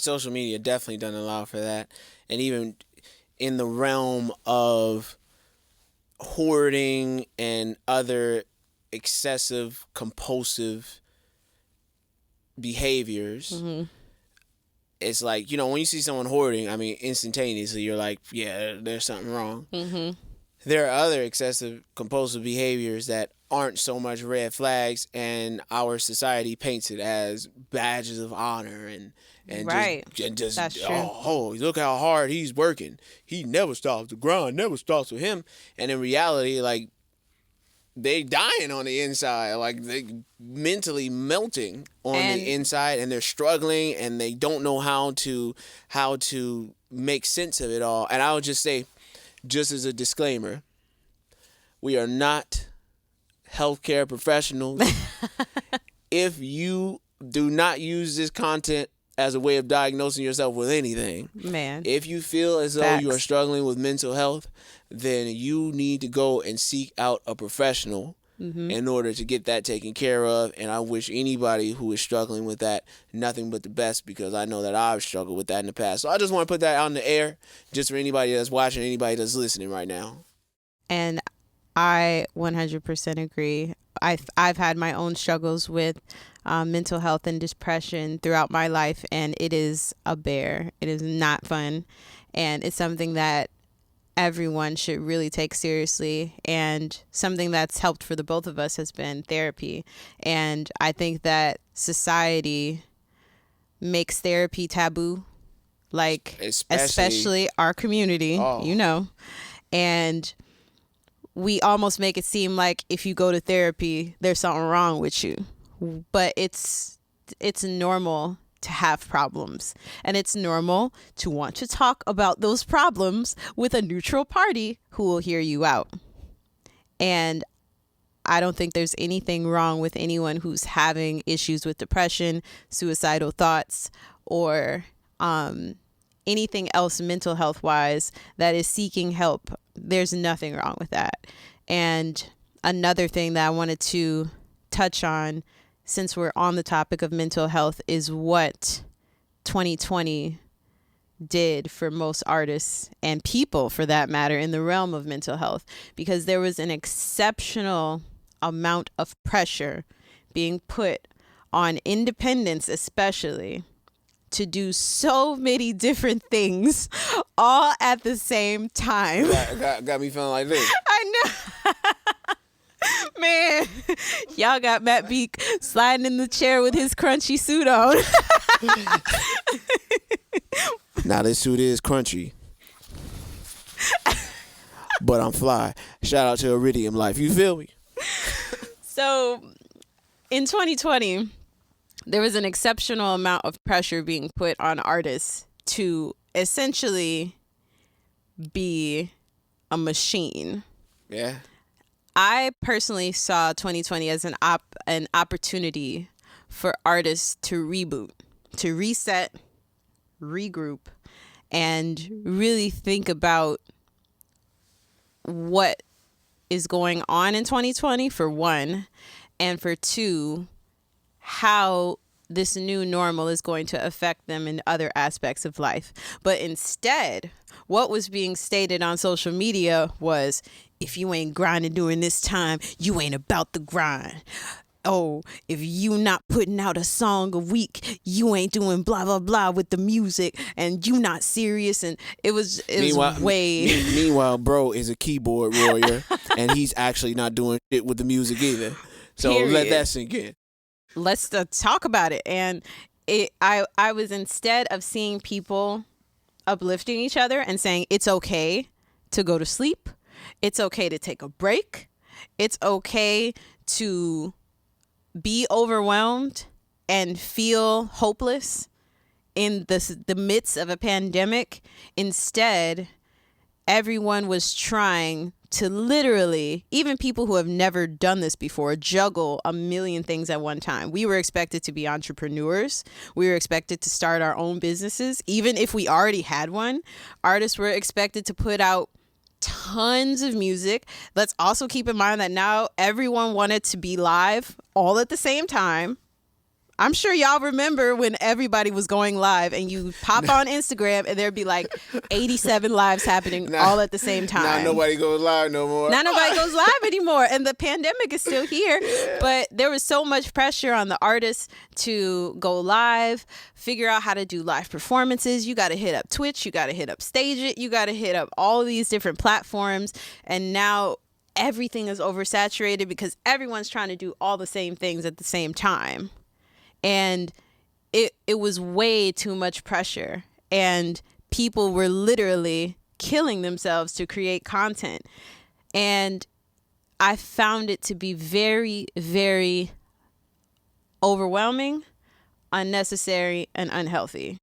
social media definitely doesn't allow for that. And even in the realm of hoarding and other excessive, compulsive behaviors, it's like, you know, when you see someone hoarding, I mean, instantaneously you're like, yeah, there's something wrong. There are other excessive, compulsive behaviors that aren't so much red flags, and our society paints it as badges of honor and Right. just That's true. oh, look how hard he's working. He never stops. The grind never stops with him. And in reality, like, they dying on the inside, like they mentally melting on the inside, and they're struggling, and they don't know how to make sense of it all. And I would just say, just as a disclaimer, we are not healthcare professionals. If you do not use this content as a way of diagnosing yourself with anything, man, if you feel as though you are struggling with mental health, then you need to go and seek out a professional in order to get that taken care of. And I wish anybody who is struggling with that nothing but the best, because I know that I've struggled with that in the past. So I just want to put that out in the air just for anybody that's watching, anybody that's listening right now. And I 100% agree. I've had my own struggles with mental health and depression throughout my life, and it is a bear. It is not fun, and it's something that everyone should really take seriously. And something that's helped for the both of us has been therapy. And I think that society makes therapy taboo, like especially our community, you know, and we almost make it seem like if you go to therapy, there's something wrong with you. But it's normal to have problems, and it's normal to want to talk about those problems with a neutral party who will hear you out. And I don't think there's anything wrong with anyone who's having issues with depression, suicidal thoughts, or anything else mental health wise that is seeking help. There's nothing wrong with that. And another thing that I wanted to touch on, since we're on the topic of mental health, is what 2020 did for most artists and people, for that matter, in the realm of mental health, because there was an exceptional amount of pressure being put on independents, especially, to do so many different things all at the same time. Got me feeling like this. I know. Man, y'all got Matt Beek sliding in the chair with his crunchy suit on. Now, this suit is crunchy, but I'm fly. Shout out to Iridium Life. You feel me? So, in 2020, there was an exceptional amount of pressure being put on artists to essentially be a machine. Yeah. I personally saw 2020 as an opportunity for artists to reboot, to reset, regroup, and really think about what is going on in 2020, for one, and for two, how this new normal is going to affect them in other aspects of life. But instead, what was being stated on social media was, if you ain't grinding during this time, you ain't about the grind. Oh, if you not putting out a song a week, you ain't doing blah, blah, blah with the music, and you not serious. And it was way... Meanwhile, bro is a keyboard warrior, and he's actually not doing shit with the music either. So Period. Let that sink in. Let's talk about it. And I was, instead of seeing people uplifting each other and saying it's okay to go to sleep, it's okay to take a break, it's okay to be overwhelmed and feel hopeless in the midst of a pandemic. Instead, everyone was trying to literally, even people who have never done this before, juggle a million things at one time. We were expected to be entrepreneurs. We were expected to start our own businesses. Even if we already had one, artists were expected to put out tons of music. Let's also keep in mind that now everyone wanted to be live all at the same time. I'm sure y'all remember when everybody was going live and you pop on Instagram and there'd be like 87 lives happening all at the same time. Now nobody goes live no more. Now nobody goes live anymore. And the pandemic is still here. Yeah. But there was so much pressure on the artists to go live, figure out how to do live performances. You got to hit up Twitch. You got to hit up Stage It. You got to hit up all these different platforms. And now everything is oversaturated because everyone's trying to do all the same things at the same time. And it was way too much pressure. And people were literally killing themselves to create content. And I found it to be very, very overwhelming, unnecessary, and unhealthy.